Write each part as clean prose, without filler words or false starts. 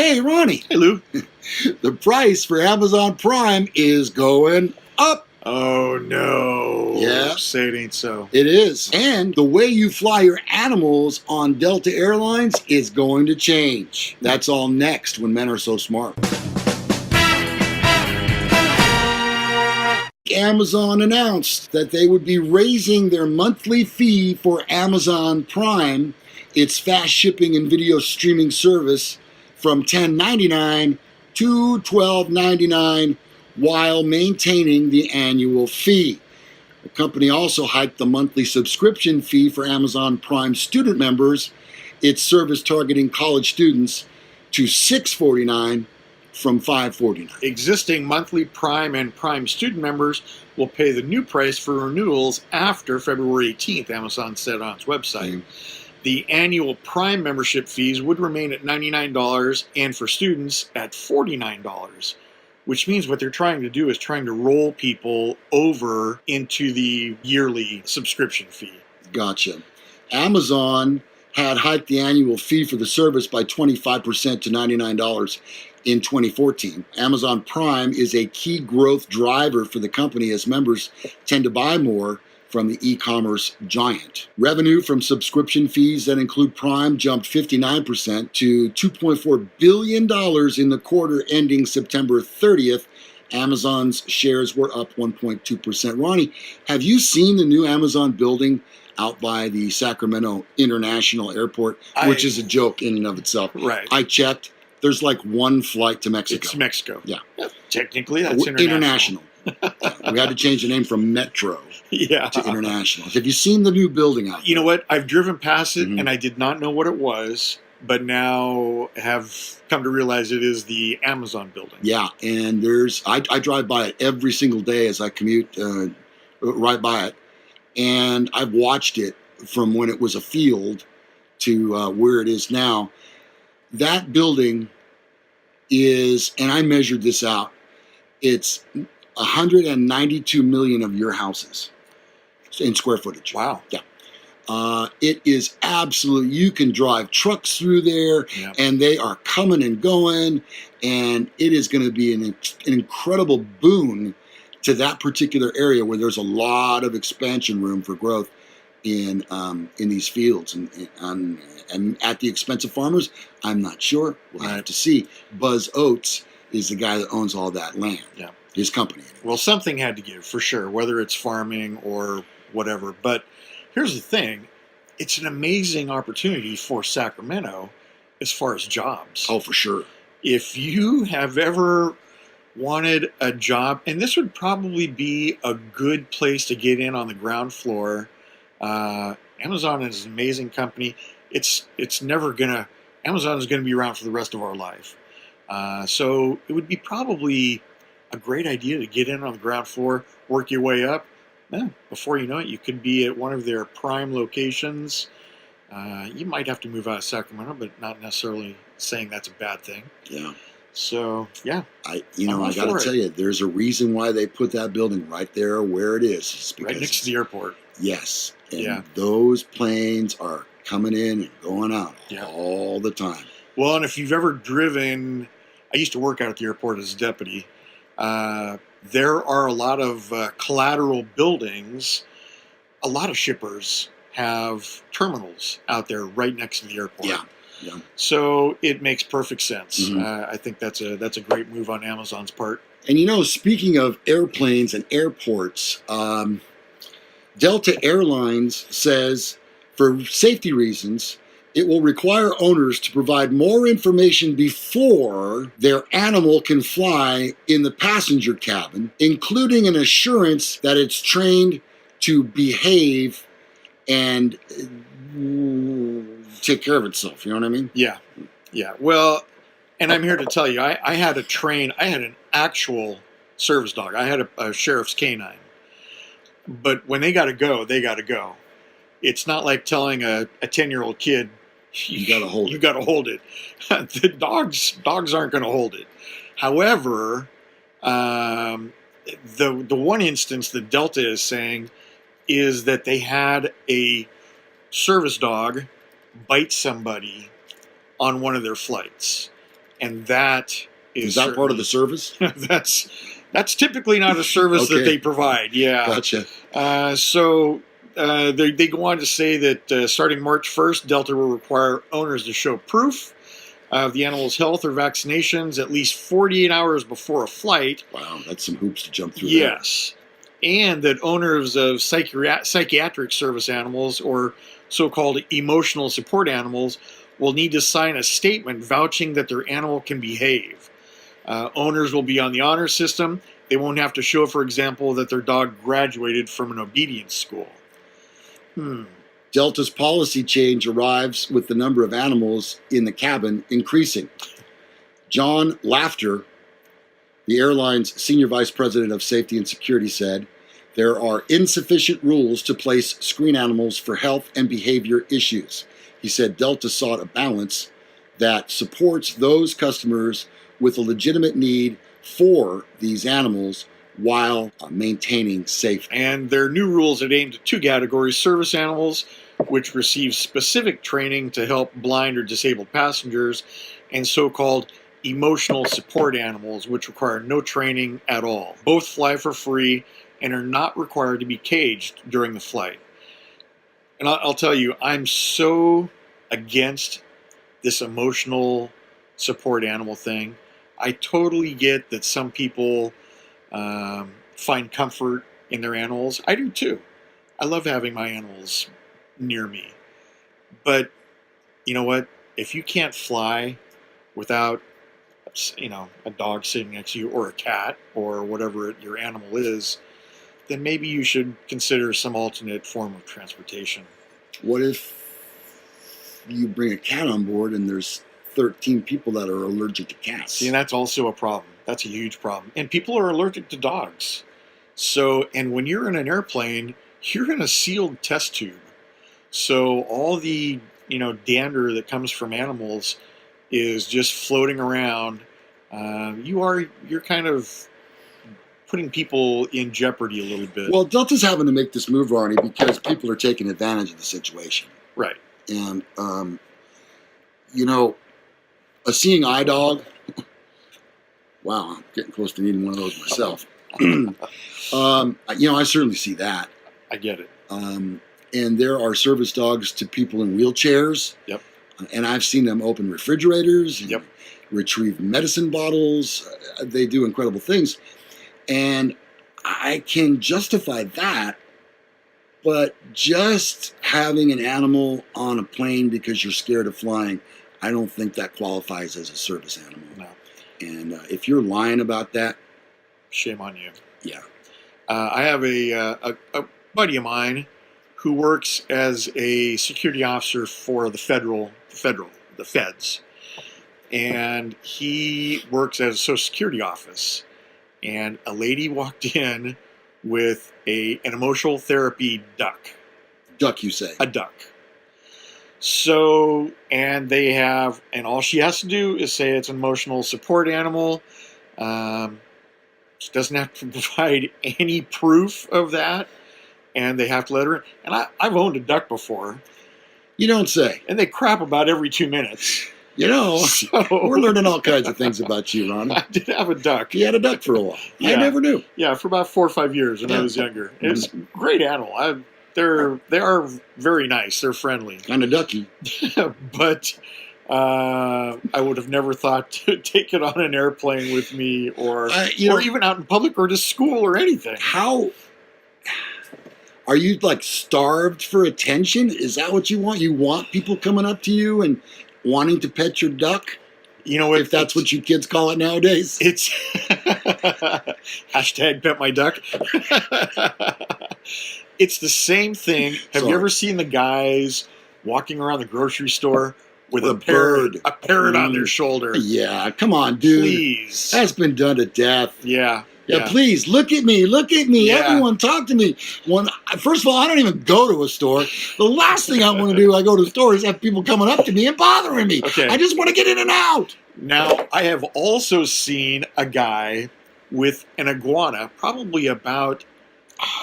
Hey, Ronnie. Hey, Lou. The price for Amazon Prime is going up. Oh, no. Yeah. Say it ain't so. It is. And the way you fly your animals on Delta Airlines is going to change. That's all next when men are so smart. Amazon announced that they would be raising their monthly fee for Amazon Prime, its fast shipping and video streaming service, from $10.99 to $12.99 while maintaining the annual fee. The company also hiked the monthly subscription fee for Amazon Prime student members, its service targeting college students, to $6.49 from $5.49. Existing monthly Prime and Prime student members will pay the new price for renewals after February 18th, Amazon said on its website. The annual Prime membership fees would remain at $99 and for students at $49, which means what they're trying to do is trying to roll people over into the yearly subscription fee. Gotcha. Amazon had hiked the annual fee for the service by 25% to $99 in 2014. Amazon Prime is a key growth driver for the company as members tend to buy more from the e-commerce giant. Revenue from subscription fees that include Prime jumped 59% to $2.4 billion in the quarter ending September 30th. Amazon's shares were up 1.2%. Ronnie, have you seen the new Amazon building out by the Sacramento International Airport, which is a joke in and of itself? Right. I checked. There's like one flight to Mexico. It's Mexico. Yeah. Technically, that's international. We had to change the name from Metro to International. Have you seen the new building out there? You know what? I've driven past it and I did not know what it was, but now have come to realize it is the Amazon building. Yeah, and I drive by it every single day as I commute right by it, and I've watched it from when it was a field to where it is now. That building is, and I measured this out, it's 192 million of your houses in square footage. Wow. Yeah. It is absolute. You can drive trucks through there, and they are coming and going, and it is going to be an incredible boon to that particular area where there's a lot of expansion room for growth in these fields and at the expense of farmers. I'm not sure. We'll have to see. Buzz Oates is the guy that owns all that land. Yeah. His company. Anyway. Well, something had to give for sure, whether it's farming or whatever. But here's the thing. It's an amazing opportunity for Sacramento as far as jobs. Oh, for sure. If you have ever wanted a job, and this would probably be a good place to get in on the ground floor. Amazon is an amazing company. Amazon is gonna be around for the rest of our life. So it would be probably a great idea to get in on the ground floor, work your way up. Before you know it, you could be at one of their prime locations. You might have to move out of Sacramento, but not necessarily saying that's a bad thing. Yeah. So, yeah. I got to tell you, there's a reason why they put that building right there where it is. It's because right next to the airport. Yes. And those planes are coming in and going out all the time. Well, and if you've ever driven, I used to work out at the airport as a deputy. There are a lot of collateral buildings. A lot of shippers have terminals out there right next to the airport. Yeah. So it makes perfect sense. I think that's a great move on Amazon's part. And speaking of airplanes and airports, Delta Airlines says for safety reasons, it will require owners to provide more information before their animal can fly in the passenger cabin, including an assurance that it's trained to behave and take care of itself. You know what I mean? Yeah. Well, and I'm here to tell you, I had an actual service dog. I had a sheriff's canine. But when they got to go, they got to go. It's not like telling a 10-year-old kid, you got to hold it. You got to hold it. The dogs aren't going to hold it. However, the one instance that Delta is saying is that they had a service dog bite somebody on one of their flights. and that Is that part of the service? that's typically not a service that they provide. Yeah. Gotcha. They go on to say that starting March 1st, Delta will require owners to show proof of the animal's health or vaccinations at least 48 hours before a flight. Wow, that's some hoops to jump through. Yes. And that owners of psychiatric service animals or so-called emotional support animals will need to sign a statement vouching that their animal can behave. Owners will be on the honor system. They won't have to show, for example, that their dog graduated from an obedience school. Delta's policy change arrives with the number of animals in the cabin increasing. John Laughter, the airline's senior vice president of safety and security, said, there are insufficient rules to place screen animals for health and behavior issues. He said Delta sought a balance that supports those customers with a legitimate need for these animals while maintaining safety. And their new rules are aimed at two categories: service animals, which receive specific training to help blind or disabled passengers, and so-called emotional support animals, which require no training at all. Both fly for free and are not required to be caged during the flight. And I'll tell you, I'm so against this emotional support animal thing. I totally get that some people find comfort in their animals. I do too. I love having my animals near me. But you know what? If you can't fly without, a dog sitting next to you or a cat or whatever your animal is, then maybe you should consider some alternate form of transportation. What if you bring a cat on board and there's 13 people that are allergic to cats? See, and that's also a problem. That's a huge problem. And people are allergic to dogs. So, and when you're in an airplane, you're in a sealed test tube. So all the, dander that comes from animals is just floating around. You're kind of putting people in jeopardy a little bit. Well, Delta's having to make this move, Ronnie, because people are taking advantage of the situation. Right. And, a seeing eye dog, wow, I'm getting close to needing one of those myself. I certainly see that. I get it. And there are service dogs to people in wheelchairs. Yep. And I've seen them open refrigerators and yep. retrieve medicine bottles. They do incredible things. And I can justify that, but just having an animal on a plane because you're scared of flying, I don't think that qualifies as a service animal. No. And if you're lying about that, shame on you. Yeah. I have a buddy of mine who works as a security officer for the feds. And he works at a Social Security office. And a lady walked in with an emotional therapy duck. Duck, you say? A duck. So, and all she has to do is say it's an emotional support animal. She doesn't have to provide any proof of that. And they have to let her in. And I've owned a duck before. You don't say. And they crap about every 2 minutes. So, we're learning all kinds of things about you, Ronnie. I did have a duck. You had a duck for a while. Yeah. I never knew. Yeah, for about 4 or 5 years when I was younger. It was a great animal. They are very nice. They're friendly. Kind of ducky. But I would have never thought to take it on an airplane with me or even out in public or to school or anything. How... Are you starved for attention? Is that what you want? You want people coming up to you and wanting to pet your duck? If that's what you kids call it nowadays. It's hashtag pet my duck. It's the same thing. Have you ever seen the guys walking around the grocery store with a parrot on their shoulder? Yeah, come on, dude. Please. That's been done to death. Yeah. Yeah, please, look at me. Yeah. Everyone talk to me. First of all, I don't even go to a store. The last thing I want to do when I go to the store is have people coming up to me and bothering me. Okay. I just want to get in and out. Now, I have also seen a guy with an iguana, probably about,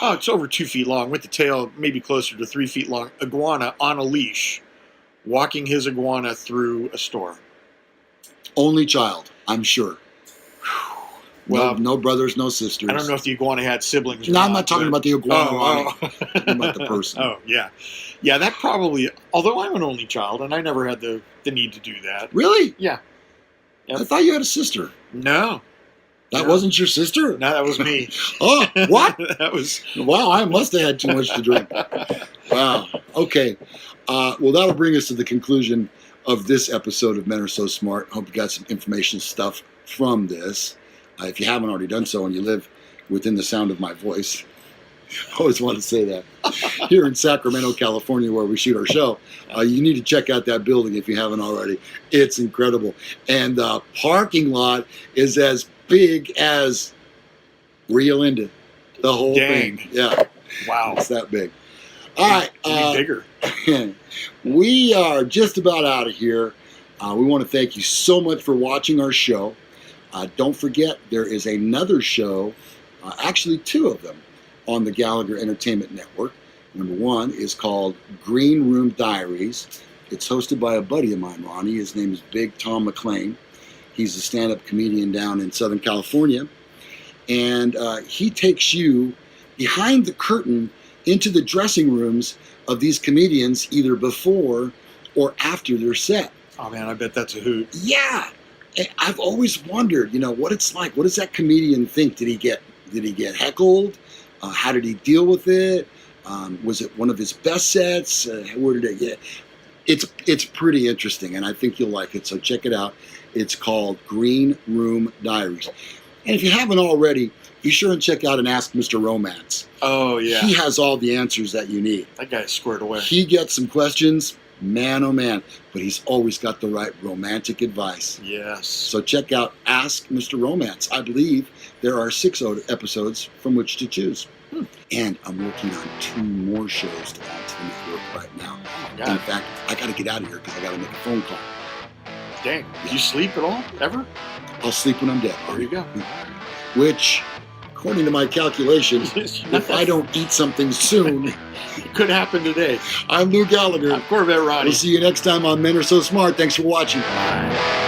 it's over 2 feet long, with the tail maybe closer to 3 feet long, iguana on a leash, walking his iguana through a store. Only child, I'm sure. Well, no brothers, no sisters. I don't know if the iguana had siblings. No, I'm not talking about the iguana, Ronnie. Oh. I'm talking about the person. Oh, yeah. Yeah, that probably, although I'm an only child and I never had the need to do that. Really? Yeah. Yep. I thought you had a sister. No. That wasn't your sister? No, that was me. Oh, what? That was... Wow, I must have had too much to drink. Wow. Okay. Well, that'll bring us to the conclusion of this episode of Men Are So Smart. Hope you got some information stuff from this. If you haven't already done so and you live within the sound of my voice, I always want to say that. Here in Sacramento, California, where we shoot our show, you need to check out that building if you haven't already. It's incredible. And the parking lot is as big as Rio Linda. The whole thing. Yeah. Wow. It's that big. All right. Bigger. We are just about out of here. We want to thank you so much for watching our show. Don't forget, there is another show, actually two of them, on the Gallagher Entertainment Network. Number one is called Green Room Diaries. It's hosted by a buddy of mine, Ronnie. His name is Big Tom McLean. He's a stand-up comedian down in Southern California. And he takes you behind the curtain into the dressing rooms of these comedians, either before or after their set. Oh, man, I bet that's a hoot. Yeah. I've always wondered, what it's like. What does that comedian think? Did he get heckled? How did he deal with it? Was it one of his best sets? Where did it get? It's pretty interesting, and I think you'll like it. So check it out. It's called Green Room Diaries. And if you haven't already, be sure and check out and Ask Mr. Romance. Oh, yeah. He has all the answers that you need. That guy's squared away. He gets some questions. Man, oh man, but he's always got the right romantic advice. Yes. So check out Ask Mr. Romance. I believe there are 6 episodes from which to choose. And I'm working on 2 more shows to add to the network right now. Oh, my God. In fact, I got to get out of here because I got to make a phone call. Dang. Do you sleep at all? Ever? I'll sleep when I'm dead. There you go. Which, according to my calculations, if I don't eat something soon, it could happen today. I'm Lou Gallagher. I'm Corvette Ronnie. We'll see you next time on Men Are So Smart. Thanks for watching. Bye.